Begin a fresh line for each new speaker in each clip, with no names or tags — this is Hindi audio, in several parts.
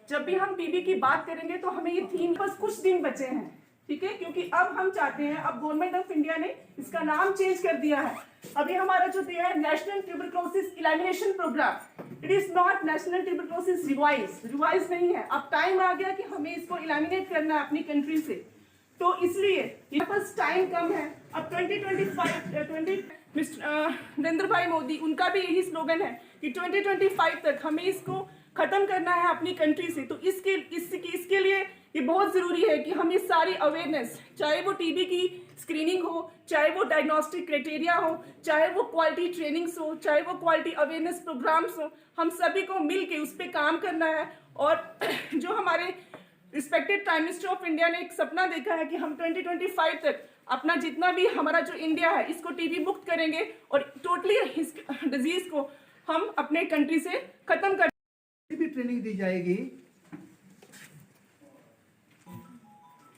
जब भी हम टीबी की बात करेंगे तो हमें ये थीम बस कुछ दिन बचे हैं, ठीक है, क्योंकि अब हम चाहते हैं, अब गवर्नमेंट ऑफ इंडिया ने इसका नाम चेंज कर दिया है। अभी हमारा जो दिया है national tuberculosis elimination programme, it is not national tuberculosis revise नहीं है। अब टाइम आ गया कि हमें इसको इलिमिनेट करना है अपनी कंट्री से, तो इसलिए ये बस टाइम कम है। अब 2025 नरेंद्र भाई मोदी, उनका भी यही स्लोगन है कि 2025 तक हमें इसको खत्म करना है अपनी कंट्री से। तो इसके लिए ये बहुत ज़रूरी है कि हम इस सारी अवेयरनेस, चाहे वो टीबी की स्क्रीनिंग हो, चाहे वो डायग्नोस्टिक क्राइटेरिया हो, चाहे वो क्वालिटी ट्रेनिंग्स हो, चाहे वो क्वालिटी अवेयरनेस प्रोग्राम्स हो, हम सभी को मिल के उस पर काम करना है। और जो हमारे respected prime minister of India ने एक सपना देखा है कि हम 2025 तक अपना जितना भी हमारा जो इंडिया है इसको टीबी मुक्त करेंगे और टोटली इस डिजीज को हम अपने कंट्री से खत्म कर
भी ट्रेनिंग दी जाएगी।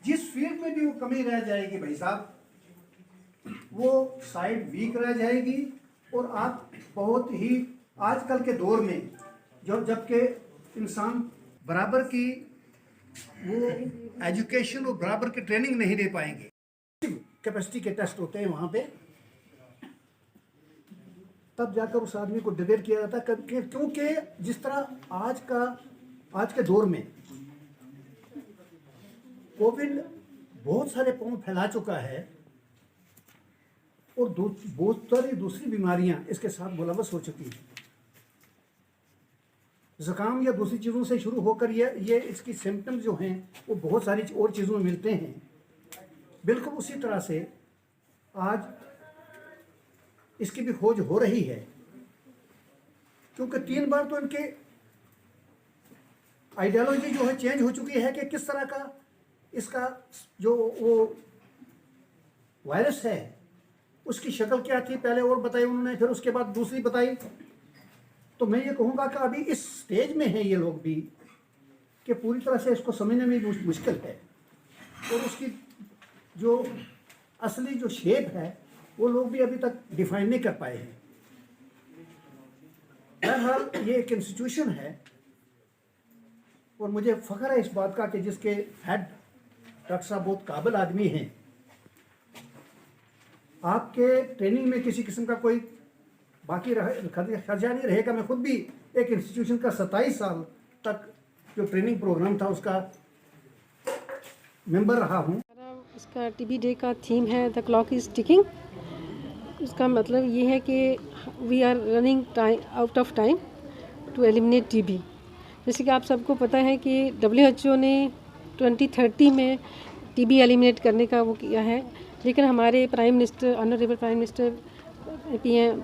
जिस फील्ड में भी वो कमी रह जाएगी भाई साहब, वो साइड वीक रह जाएगी। और आप बहुत ही आजकल के दौर में जबकि इंसान बराबर की वो एजुकेशन और बराबर की ट्रेनिंग नहीं दे पाएंगे। कैपेसिटी के टेस्ट होते हैं वहाँ पे, तब जाकर उस आदमी को डिबेट किया जाता है। क्योंकि जिस तरह आज के दौर में कोविड बहुत सारे पाँव फैला चुका है और बहुत सारी दूसरी बीमारियां इसके साथ मुलवस हो चुकी है। ज़ुकाम या दूसरी चीज़ों से शुरू होकर ये इसकी सिम्टम्स जो हैं वो बहुत सारी और चीज़ों में मिलते हैं। बिल्कुल उसी तरह से आज इसकी भी खोज हो रही है, क्योंकि 3 बार तो इनके आइडियोलॉजी जो है चेंज हो चुकी है कि किस तरह का इसका जो वो वायरस है उसकी शक्ल क्या थी, पहले और बताई उन्होंने, फिर उसके बाद दूसरी बताई। तो मैं ये कहूँगा कि अभी इस स्टेज में है ये लोग भी कि पूरी तरह से इसको समझने में भी मुश्किल है और उसकी जो असली जो शेप है वो लोग भी अभी तक डिफाइन नहीं कर पाए हैं। बहरहाल ये एक इंस्टीट्यूशन है और मुझे फ़ख्र है इस बात का कि जिसके हेड डॉक्टर साहब बहुत काबिल आदमी हैं। आपके ट्रेनिंग में किसी किस्म का कोई बाकी खर्चा नहीं रहेगा। मैं खुद भी एक इंस्टीट्यूशन का 27 साल तक जो ट्रेनिंग प्रोग्राम था उसका मेंबर रहा हूँ।
इसका टीबी डे का थीम है द क्लॉक इज़ टिकिंग। इसका मतलब ये है कि we are running out of time to eliminate TB. जैसे कि आप सबको पता है कि WHO ने 2030 में टीबी एलिमिनेट करने का वो किया है, लेकिन हमारे prime minister, honourable prime minister PM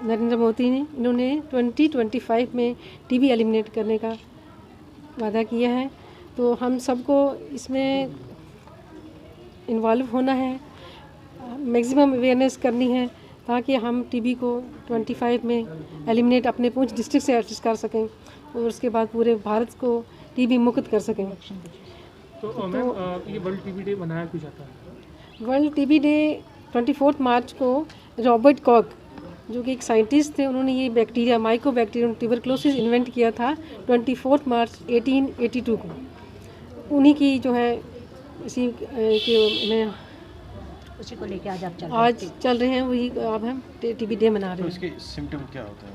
Narendra Modi ने इन्होंने 2025 में टीबी एलिमिनेट करने का वादा किया है। तो हम सबको इसमें इन्वॉल्व होना है, मैक्सिमम अवेयरनेस करनी है ताकि हम टीबी को 25 में एलिमिनेट अपने पूंछ डिस्ट्रिक्ट से एडजस्ट कर सकें और उसके बाद पूरे भारत को टीबी मुक्त कर सकें।
तो मैम ये वर्ल्ड टीबी डे मनाया क्यों जाता है?
वर्ल्ड टीबी डे 24 मार्च को रॉबर्ट कॉक, जो कि एक साइंटिस्ट थे, उन्होंने ये बैक्टीरिया माइकोबैक्टीरियम ट्यूबरक्लोसिस इन्वेंट किया था 24 मार्च 1882 को। उन्हीं की जो है इसी में
उसी को लेके
आज चल रहे हैं, वही अब हम टीबी डे मना रहे हैं।
तो इसके सिम्टम क्या होते हैं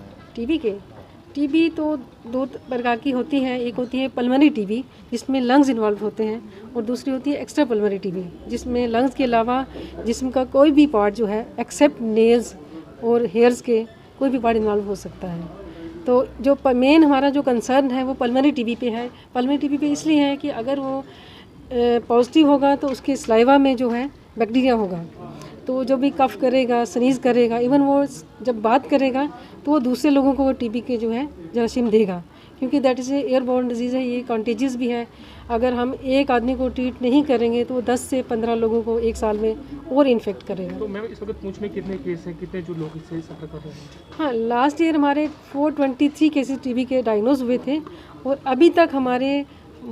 टीबी तो 2 प्रकार की होती है। एक होती है पल्मोनरी टीबी जिसमें लंग्स इन्वॉल्व होते हैं, और दूसरी होती है एक्स्ट्रा पल्मोनरी टीबी जिसमें लंग्स के अलावा जिस्म का कोई भी पार्ट जो है एक्सेप्ट नेल्स और हेयर्स के कोई भी पार्ट इन्वॉल्व हो सकता है। तो जो मेन हमारा जो कंसर्न है वो पल्मोनरी टीबी पे है। पल्मोनरी टीबी पे इसलिए है कि अगर वो पॉजिटिव होगा तो उसके स्लाइवा में जो है बैक्टीरिया होगा, तो जो भी कफ करेगा, स्नीज़ करेगा, इवन वो जब बात करेगा तो वो दूसरे लोगों को वो टीबी के जो है जरासीम देगा, क्योंकि that is a airborne disease है, ये कॉन्टेजियस भी है। अगर हम एक आदमी को ट्रीट नहीं करेंगे तो वो 10 से 15 लोगों को एक साल में और इन्फेक्ट करेगा।
तो मैम इस वक्त पूंछ में कितने केस हैं, कितने जो लोग इससे सफ़र कर रहे हैं?
हाँ, लास्ट ईयर हमारे 423 केसेस टीबी के डायग्नोज हुए थे और अभी तक हमारे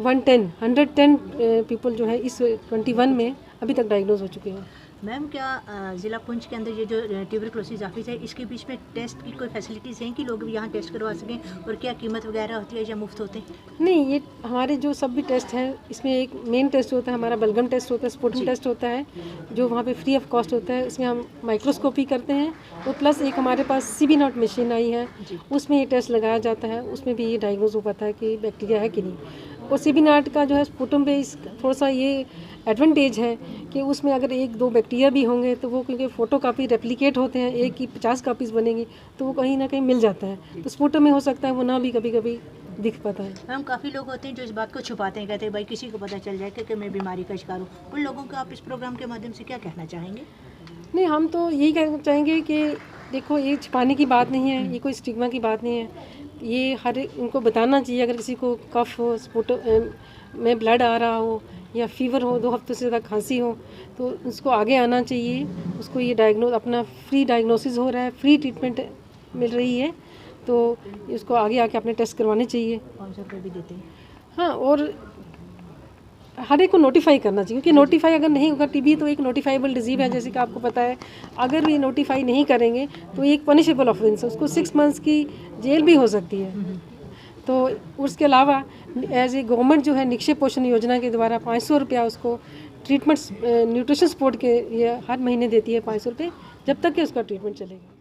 110 पीपल जो है इस 21 में अभी तक डायग्नोज हो चुके हैं।
मैम क्या ज़िला पुंछ के अंदर ये जो ट्यूबरक्लोसिस ऑफिस है इसके बीच में टेस्ट की कोई फैसिलिटीज़ हैं कि लोग भी यहाँ टेस्ट करवा सकें, और क्या कीमत वगैरह होती है या मुफ्त होते हैं?
नहीं, ये हमारे जो सब भी टेस्ट हैं इसमें एक मेन टेस्ट होता है, हमारा बलगम टेस्ट होता है, स्पुटम टेस्ट होता है जो वहाँ पे फ्री ऑफ कॉस्ट होता है। इसमें हम माइक्रोस्कोपी करते हैं और प्लस एक हमारे पास CB नॉट मशीन आई है, उसमें ये टेस्ट लगाया जाता है, उसमें भी ये डायग्नोज हो पाता है कि बैक्टीरिया है कि नहीं। और CB नॉट का जो है स्पुटम पे थोड़ा सा ये एडवांटेज है कि उसमें अगर 1-2 बैक्टीरिया भी होंगे तो वो क्योंकि फ़ोटो कापी रेप्लिकेट होते हैं, एक की 50 कापीज़ बनेंगी तो वो कहीं ना कहीं मिल जाता है। तो स्पुटम में हो सकता है वो ना भी कभी कभी दिख पाता है।
मैम काफ़ी लोग होते हैं जो इस बात को छुपाते हैं, कहते हैं भाई किसी को पता चल जाए कि मैं बीमारी का शिकार हूँ, उन लोगों को आप इस प्रोग्राम के माध्यम से क्या कहना चाहेंगे?
नहीं, हम तो यही कहना चाहेंगे कि देखो ये छिपाने की बात नहीं है, ये कोई स्टिग्मा की बात नहीं है, ये हर उनको बताना चाहिए। अगर किसी को कफ हो, में ब्लड आ रहा हो या फीवर हो, 2 हफ्तों से ज़्यादा खांसी हो तो उसको आगे आना चाहिए। उसको ये अपना फ्री डायग्नोसिस हो रहा है, फ्री ट्रीटमेंट मिल रही है, तो उसको आगे आके अपने टेस्ट करवाने चाहिए।
500 रुपये भी देते हैं।
हाँ, और हर एक को नोटिफाई करना चाहिए, क्योंकि नोटिफाई अगर नहीं होगा, टीबी तो एक नोटिफाइबल डिजीज़ है जैसे कि आपको पता है। अगर भी नोटिफाई नहीं करेंगे तो एक पनिशेबल ऑफेंस है, उसको 6 मंथ्स की जेल भी हो सकती है। तो उसके अलावा एज ए गवर्नमेंट जो है निक्षय पोषण योजना के द्वारा 500 रुपया उसको ट्रीटमेंट न्यूट्रिशन सपोर्ट के ये हर महीने देती है 500 रुपये, जब तक कि उसका ट्रीटमेंट चलेगा।